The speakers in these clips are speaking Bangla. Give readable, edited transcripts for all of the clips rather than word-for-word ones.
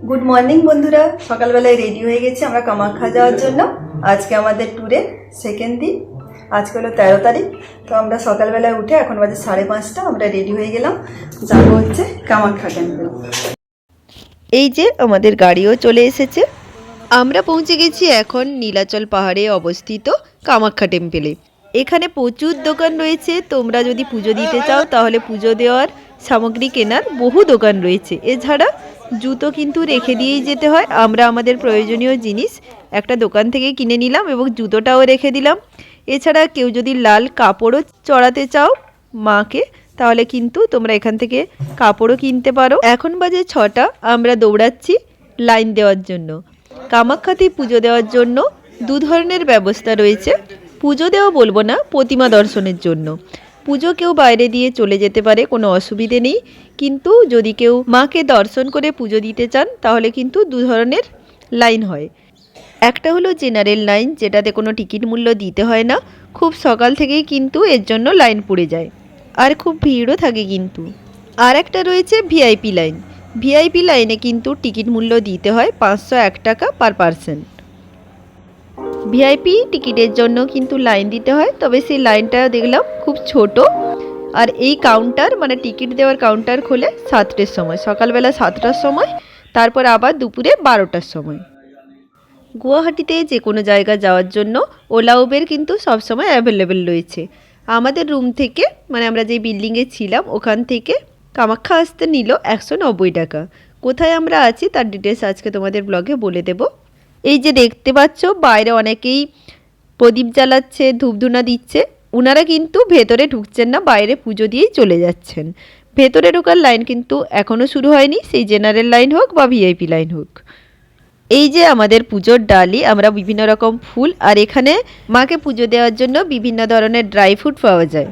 গুড মর্নিং বন্ধুরা, সকালবেলায় রেডি হয়ে গেছি আমরা কামাখ্যা যাওয়ার জন্য। আজকে আমাদের ট্যুরের সেকেন্ড দিন। আজকে হলো 13 তারিখ। তো আমরা সকালবেলায় উঠে এখন বাজে 5:30 আমরা রেডি হয়ে গেলাম, যাবো হচ্ছে কামাখ্যা টেম্পল। এই যে আমাদের গাড়িও চলে এসেছে। আমরা পৌঁছে গেছি এখন নীলাচল পাহাড়ে অবস্থিত কামাখ্যা টেম্পলে। এখানে প্রচুর দোকান রয়েছে। তোমরা যদি পুজো দিতে চাও তাহলে পুজো দেওয়ার সামগ্রী কেনার বহু দোকান রয়েছে। এছাড়া জুতো কিন্তু রেখে দিয়েই যেতে হয়। আমরা আমাদের প্রয়োজনীয় জিনিস একটা দোকান থেকে কিনে নিলাম এবং জুতোটাও রেখে দিলাম। এছাড়া কেউ যদি লাল কাপড়ও চড়াতে চাও মাকে, তাহলে কিন্তু তোমরা এখান থেকে কাপড়ও কিনতে পারো। এখন বাজে 6টা। আমরা দৌড়াচ্ছি লাইন দেওয়ার জন্য। কামাখ্যাতে পুজো দেওয়ার জন্য দু ধরনের ব্যবস্থা রয়েছে। পুজো দেওয়া বলবো না, প্রতিমা দর্শনের জন্য। পুজো কেউ বাইরে দিয়ে চলে যেতে পারে, কোনো অসুবিধে নেই। কিন্তু যদি কেউ মাকে দর্শন করে পুজো দিতে চান তাহলে কিন্তু দু ধরনের লাইন হয়। একটা হলো জেনারেল লাইন, যেটাতে কোনো টিকিট মূল্য দিতে হয় না। খুব সকাল থেকেই কিন্তু এর জন্য লাইন পড়ে যায়, আর খুব ভিড়ও থাকে কিন্তু। আর একটা রয়েছে ভিআইপি লাইন। ভিআইপি লাইনে কিন্তু টিকিট মূল্য দিতে হয় 501 টাকা পার পারসন। ভিআইপি টিকিটের জন্য কিন্তু লাইন দিতে হয়, তবে সেই লাইনটা দেখলাম খুব ছোট। আর এই কাউন্টার মানে টিকিট দেওয়ার কাউন্টার খোলে 7টার সময়, সকালবেলা 7টার সময়, তারপর আবার দুপুরে 12টার সময়। গুয়াহাটিতে যে কোনো জায়গা যাওয়ার জন্য ওলা উবের কিন্তু সবসময় অ্যাভেলেবেল রয়েছে। আমাদের রুম থেকে মানে আমরা যে বিল্ডিংয়ে ছিলাম ওখান থেকে কামাখ্যা আসতে নিল 190 টাকা। কোথায় আমরা আছি তার ডিটেলস আজকে তোমাদের ব্লগে বলে দেব। এই যে দেখতে পাচ্ছ বাইরে অনেকেই প্রদীপ জ্বালাচ্ছে, ধূপধুনা দিচ্ছে। ওনারা কিন্তু ভেতরে ঢুকছেন না, বাইরে পুজো দিয়েই চলে যাচ্ছেন। ভেতরে ঢোকার লাইন কিন্তু এখনও শুরু হয়নি, সেই জেনারেল লাইন হোক বা ভিআইপি লাইন হোক। এই যে আমাদের পুজোর ডালি, আমরা বিভিন্ন রকম ফুল আর এখানে মাকে পুজো দেওয়ার জন্য বিভিন্ন ধরনের ড্রাই ফ্রুট পাওয়া যায়।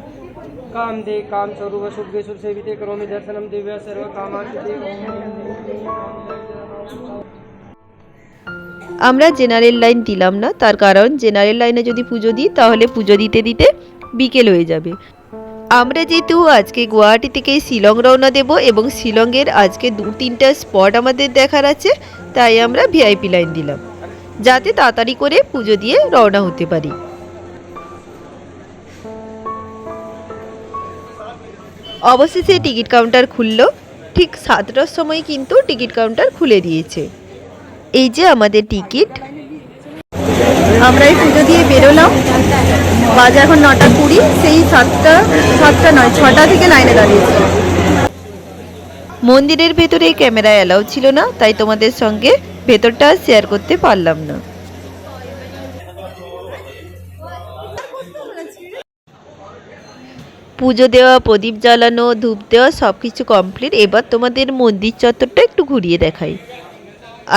আমরা জেনারেল লাইন দিলাম না, তার কারণ জেনারেল লাইনে যদি পুজো দিই তাহলে পুজো দিতে দিতে বিকেল হয়ে যাবে। আমরা যেহেতু আজকে গুয়াহাটি থেকে শিলং রওনা দেব এবং শিলংয়ের আজকে 2-3টা স্পট আমাদের দেখার আছে, তাই আমরা ভিআইপি লাইন দিলাম যাতে তাড়াতাড়ি করে পুজো দিয়ে রওনা হতে পারি। অবশেষে টিকিট কাউন্টার খুললো। ঠিক 7টার সময় কিন্তু টিকিট কাউন্টার খুলে দিয়েছে। এই যে আমাদের টিকিট। আমরা এই পুজো দিয়ে বেরোলাম, বাজে এখন 9:20। সেই 7টা নয় 6টা থেকে লাইনে দাঁড়িয়েছি। মন্দিরের ভেতরে ক্যামেরা অ্যালাউ ছিল না, তাই তোমাদের সঙ্গে ভেতরটা শেয়ার করতে পারলাম না। পুজো দেওয়া, প্রদীপ জ্বালানো, ধূপ দেওয়া সব কিছু কমপ্লিট। এবার তোমাদের মন্দির চত্বরটা একটু ঘুরিয়ে দেখাই।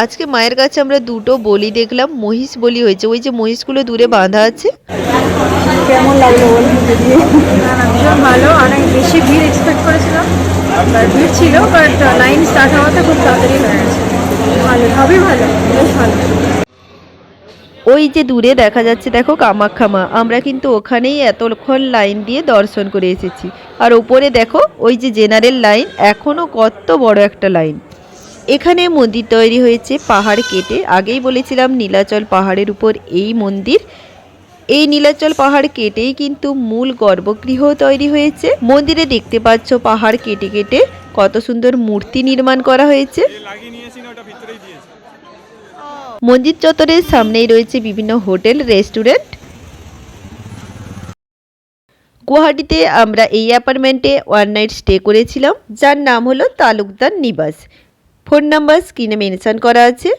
আজকে মায়ের কাছে আমরা 2টো বলি দেখলাম, মহিষ বলি হয়েছে। ওই যে মহিষগুলো দূরে বাঁধা আছে। কেমন লাগলো বলুন? ভীষণ ভালো, অনেক বেশি ভিড় এক্সপেক্ট করেছিলাম, ভিড় ছিল, বাট লাইন স্টার্ট হওয়াতে খুব তাড়াতাড়ি হয়ে গেছে। ভালো, সবই ভালো, বেশ ভালো। ওই যে দূরে দেখা যাচ্ছে দেখো কামাখ্যা মা, আমরা কিন্তু ওখানেই এতক্ষণ লাইন দিয়ে দর্শন করে এসেছি। আর ওপরে দেখো ওই যে জেনারেল লাইন, এখনও কত বড় একটা লাইন। এখানে মন্দির তৈরি হয়েছে পাহাড় কেটে। আগেই বলেছিলাম নীলাচল পাহাড়ের উপর এই মন্দির। এই নীলাচল পাহাড় কেটেই কিন্তু মূল গর্ভগৃহ তৈরি হয়েছে। মন্দিরে দেখতে পাচ্ছ পাহাড় কেটে কেটে কত সুন্দর মূর্তি নির্মাণ করা হয়েছে। মন্দির চত্বরের সামনেই রয়েছে বিভিন্ন হোটেল, রেস্টুরেন্ট। গুয়াহাটিতে আমরা এই অ্যাপার্টমেন্টে 1 নাইট স্টে করেছিলাম, যার নাম হলো তালুকদার নিবাস। ফোন নাম্বার স্ক্রিনে মেনশন করা আছে।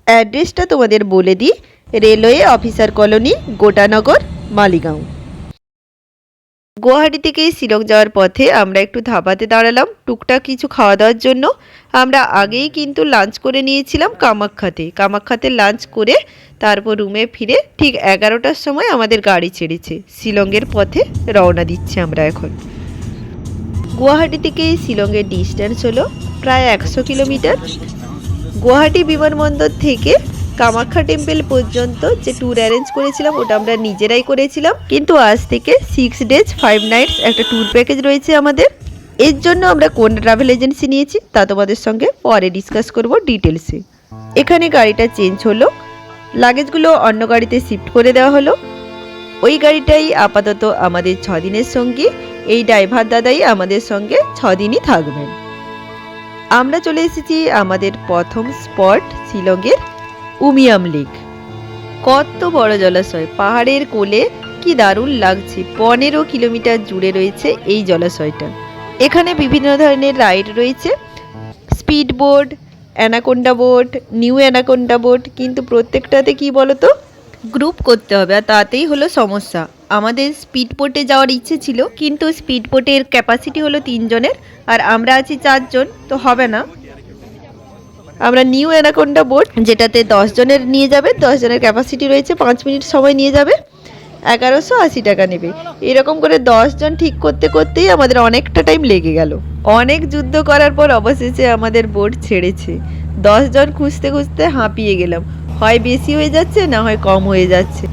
অ্যাড্রেসটা তোমাদের বলে দিই, railway officer colony, Gotanagar, Maligaon. Guwahati থেকে শিলং যাওয়ার পথে আমরা একটু ধাবাতে দাঁড়ালাম টুকটাক কিছু খাওয়া দাওয়ার জন্য। আমরা আগেই কিন্তু লাঞ্চ করে নিয়েছিলাম কামাখ্যাতে লাঞ্চ করে তারপর রুমে ফিরে ঠিক 11টার সময় আমাদের গাড়ি ছেড়েছে। শিলংয়ের পথে রওনা দিচ্ছি আমরা এখন। গুয়াহাটি থেকে শিলংয়ের ডিস্টেন্স হলো প্রায় 100 কিলোমিটার। গুয়াহাটি বিমানবন্দর থেকে কামাখ্যা টেম্পল পর্যন্ত যে ট্যুর অ্যারেঞ্জ করেছিলাম ওটা আমরা নিজেরাই করেছিলাম, কিন্তু আজ থেকে 6 days 5 nights একটা ট্যুর প্যাকেজ রয়েছে আমাদের। এর জন্য আমরা কোন ট্রাভেল এজেন্সি নিয়েছি তা তোমাদের সঙ্গে পরে ডিসকাস করব ডিটেলসে। এখানে গাড়িটা চেঞ্জ হলো, লাগেজগুলো অন্য গাড়িতে শিফট করে দেওয়া হলো। ওই গাড়িটাই আপাতত আমাদের 6 দিনের সঙ্গী, এই ড্রাইভার দাদাই আমাদের সঙ্গে 6 দিনই থাকবেন। আমরা চলে এসেছি আমাদের প্রথম স্পট শিলংয়ের উমিয়াম লেক। কত বড় জলাশয়, পাহাড়ের কোলে, কি দারুণ লাগছে। 15 কিলোমিটার জুড়ে রয়েছে এই জলাশয়টা। এখানে বিভিন্ন ধরনের রাইড রয়েছে, speed boat, anaconda boat, new anaconda boat, কিন্তু প্রত্যেকটাতে কি বলতো গ্রুপ করতে হবে, আর তাতেই হলো সমস্যা। আমাদের স্পিড বোটে যাওয়ার ইচ্ছে ছিল, কিন্তু স্পিড বোটের ক্যাপাসিটি হলো 3 জনের, আর আমরা আছি 4 জন, তো হবে না। আমরা নিউ অ্যানাকোন্ডা বোট, যেটাতে 10 জনের নিয়ে যাবে, 10 জনের ক্যাপাসিটি রয়েছে, 5 মিনিট সময় নিয়ে যাবে, 1180 টাকা নেবে। এরকম করে 10 জন ঠিক করতে করতেই আমাদের অনেকটা টাইম লেগে গেল। অনেক যুদ্ধ করার পর অবশেষে আমাদের বোট ছেড়েছে। 10 জন খুঁজতে খুঁজতে হাঁপিয়ে গেলাম, হয় বেশি হয়ে যাচ্ছে না হয় কম হয়ে যাচ্ছে।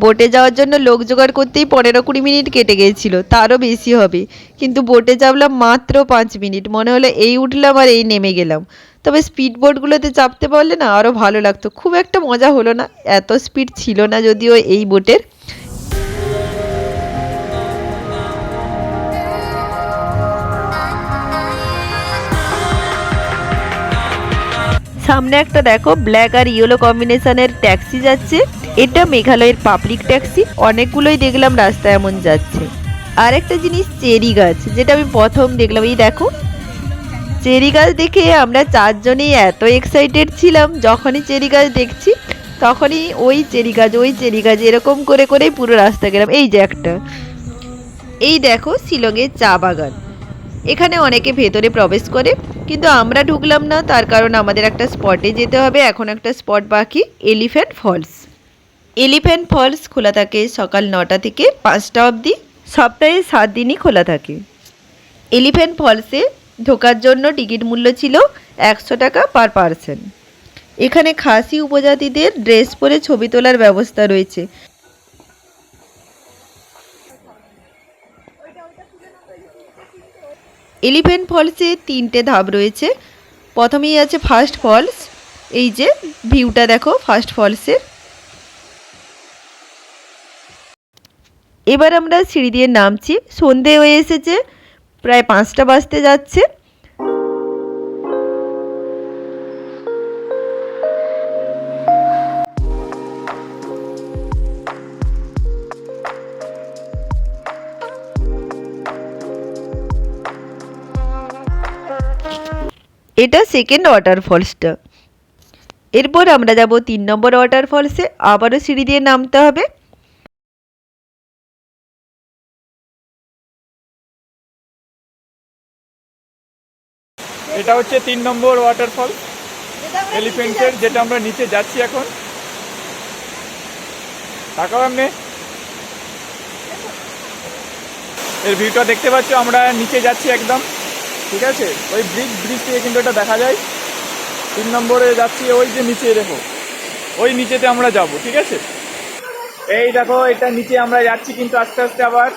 বোটে যাওয়ার জন্য লোক জোগাড় করতেই 15-20 মিনিট কেটে গিয়েছিল, তারও বেশি হবে। কিন্তু বোটে চাপলাম মাত্র 5 মিনিট, মনে হলো এই উঠলাম আর এই নেমে গেলাম। তবে স্পিড বোটগুলোতে চাপতে পারলে না আরও ভালো লাগতো। খুব একটা মজা হলো না, এত স্পিড ছিল না যদিও এই বোটের। সামনে একটা দেখো ব্ল্যাক আর ইয়েলো কম্বিনেশনের ট্যাক্সি যাচ্ছে, এটা মেঘালয়ের পাবলিক ট্যাক্সি। অনেকগুলোই দেখলাম রাস্তায় এমন যাচ্ছে। আর একটা জিনিস, চেরি গাছ, যেটা আমি প্রথম দেখলাম। এই দেখো চেরি গাছ দেখে আমরা 4 জনেই এত এক্সাইটেড ছিলাম, যখনই চেরি গাছ দেখছি তখনই ওই চেরি গাছ এরকম করে করেই পুরো রাস্তা গেলাম। এই যে একটা, এই দেখো শিলংয়ের চা বাগান। এখানে অনেকে ভেতরে প্রবেশ করে, কিন্তু আমরা ঢুকলাম না, তার কারণ আমাদের একটা স্পটে যেতে হবে। এখন একটা স্পট বাকি, এলিফ্যান্ট ফলস। এলিফ্যান্ট ফলস খোলা থাকে সকাল 9টা থেকে 5টা অবধি, সপ্তাহে 7 দিনই খোলা থাকে। এলিফ্যান্ট ফলসে ঢোকার জন্য টিকিট মূল্য ছিল 100 টাকা পার পারসন। এখানে খাসি উপজাতিদের ড্রেস পরে ছবি তোলার ব্যবস্থা রয়েছে। এলিফ্যান্ট ফলসে 3টে ধাপ রয়েছে। প্রথমেই আছে ফার্স্ট ফলস, এই যে ভিউটা দেখো ফার্স্ট ফলসের। এবার আমরা সিঁড়ি দিয়ে নামছি, সন্ধে হয়ে এসেছে, প্রায় 5টা বাজতে যাচ্ছে। এটা সেকেন্ড ওয়াটারফলসটা। এরপর আমরা যাব 3 নম্বর ওয়াটারফলসে, আবারও সিঁড়ি দিয়ে নামতে হবে। এটা হচ্ছে 3 নম্বর ওয়াটারফল এলিফ্যান্টের, যেটা আমরা নিচে যাচ্ছি এখন। তাকাও এমনি, এর ভিউটা দেখতে পাচ্ছ। আমরা নিচে যাচ্ছি একদম, ঠিক আছে। ওই ব্রিজ থেকে কিন্তু এটা দেখা যায়। 3 নম্বরে যাচ্ছি, ওই যে নিচে দেখো, ওই নিচেতে আমরা যাব, ঠিক আছে। এই দেখো এটা নিচে আমরা যাচ্ছি, কিন্তু আস্তে আস্তে আবার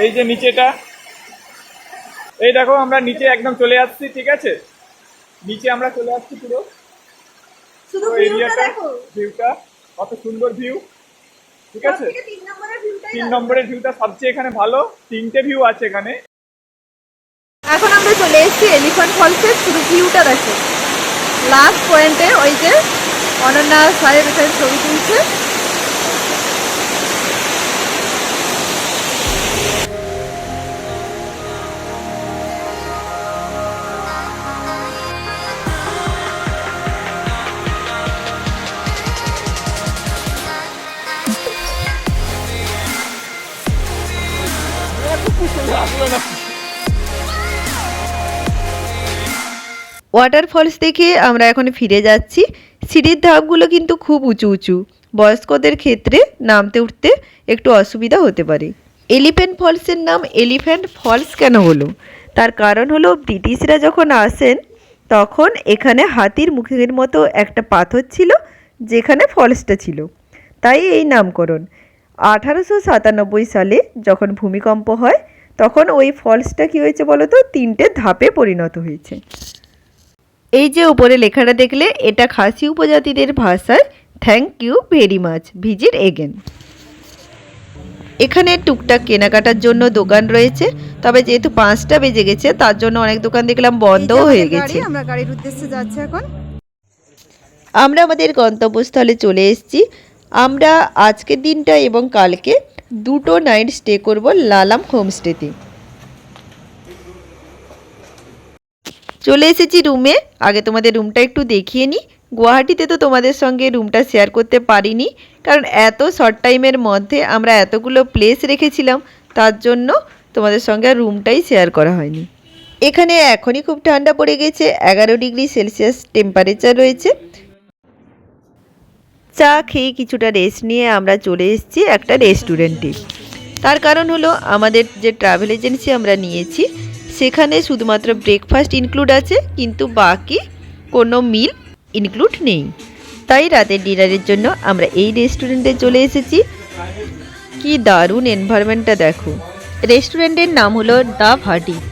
এই যে নিচেটা, এই দেখো আমরা নিচে একদম চলে আসছি, ঠিক আছে। নিচে আমরা চলে আসছি পুরো, শুধু এরিয়াটা, ভিউটা কত সুন্দর ভিউ, ঠিক আছে। 3 নম্বরের ভিউটা সবচেয়ে এখানে ভালো, 3টে ভিউ আছে এখানে। এখন আমরা চলে এসেছি এলিফ্যান্ট ফলসের, শুধু ভিউটা দেখো। লাস্ট পয়েন্টে ওই যে অনন্যা সাহেব এখানে ছবি তুলছে। ওয়াটারফলস দেখে আমরা এখন ফিরে যাচ্ছি। সিঁড়ির ধাপগুলো কিন্তু খুব উঁচু উঁচু, বয়স্কদের ক্ষেত্রে নামতে উঠতে একটু অসুবিধা হতে পারে। এলিফ্যান্ট ফলসের নাম এলিফ্যান্ট ফলস কেন হলো? তার কারণ হলো ব্রিটিশরা যখন আসেন তখন এখানে হাতির মুখের মতো একটা পাথর ছিল যেখানে ফলসটা ছিল, তাই এই নামকরণ। 1897 সালে যখন ভূমিকম্প হয় তখন ওই ফলসটা কী হয়েছে বলো তো, 3টে ধাপে পরিণত হয়েছে। এই যে উপরে লেখাটা দেখলে, এটা খাসি উপজাতিদের ভাষায় thank you very much, visit again. এখানে টুকটাক কেনাকাটার জন্য দোকান রয়েছে, তবে যেহেতু 5টা বেজে গেছে তার জন্য অনেক দোকান দেখলাম বন্ধও হয়ে গেছে। আমরা গাড়ির উদ্দেশ্যে যাচ্ছি এখন। আমরা আমাদের গন্তব্যস্থলে চলে এসেছি। আমরা আজকের দিনটা এবং কালকে 2টো নাইট স্টে করব লালাম হোমস্টেতে। চলে এসেছি রুমে। আগে তোমাদের রুমটা একটু দেখিয়ে নিই। গুয়াহাটিতে তো তোমাদের সঙ্গে রুমটা শেয়ার করতে পারিনি, কারণ এত শর্ট টাইমের মধ্যে আমরা এতগুলো প্লেস রেখেছিলাম, তার জন্য তোমাদের সঙ্গে রুমটাই শেয়ার করা হয়নি। এখানে এখনই খুব ঠান্ডা পড়ে গেছে, 11 ডিগ্রি সেলসিয়াস টেম্পারেচার রয়েছে। চা খেয়ে কিছুটা রেস্ট নিয়ে আমরা চলে এসেছি একটা রেস্টুরেন্টে। তার কারণ হলো আমাদের যে ট্রাভেল এজেন্সি আমরা নিয়েছি সেখানে শুধুমাত্র ব্রেকফাস্ট ইনক্লুড আছে, কিন্তু বাকি কোনো মিল ইনক্লুড নেই। তাই রাতের ডিনারের জন্য আমরা এই রেস্টুরেন্টে চলে এসেছি। কি দারুণ এনভায়রনমেন্টটা দেখো। রেস্টুরেন্টের নাম হলো দ্য ভার্টিজ।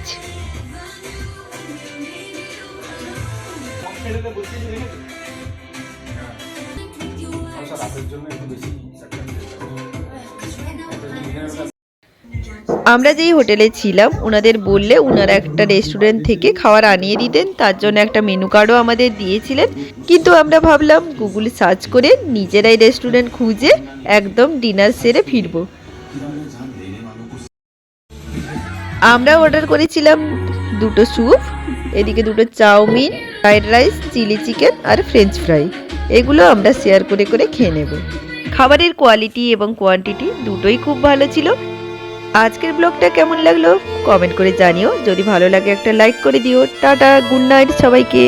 আমরা যেই হোটেলে ছিলাম ওনাদের বললে ওনারা একটা রেস্টুরেন্ট থেকে খাবার আনিয়ে দিতেন, তার জন্য একটা মেনু কার্ডও আমাদের দিয়েছিলেন। কিন্তু আমরা ভাবলাম গুগল সার্চ করে নিজেরাই রেস্টুরেন্ট খুঁজে একদম ডিনার সেরে ফিরবো। আমরা অর্ডার করেছিলাম 2টো স্যুপ, এদিকে 2টো chowmein, fried rice, chilli chicken আর ফ্রেঞ্চ ফ্রাই। এগুলো আমরা শেয়ার করে করে খেয়ে নেব। খাবারের কোয়ালিটি এবং কোয়ান্টিটি দুটোই খুব ভালো ছিল। আজকের ব্লগটা কেমন লাগলো কমেন্ট করে জানিও। যদি ভালো লাগে একটা লাইক করে দিও। টাটা, গুড নাইট সবাইকে।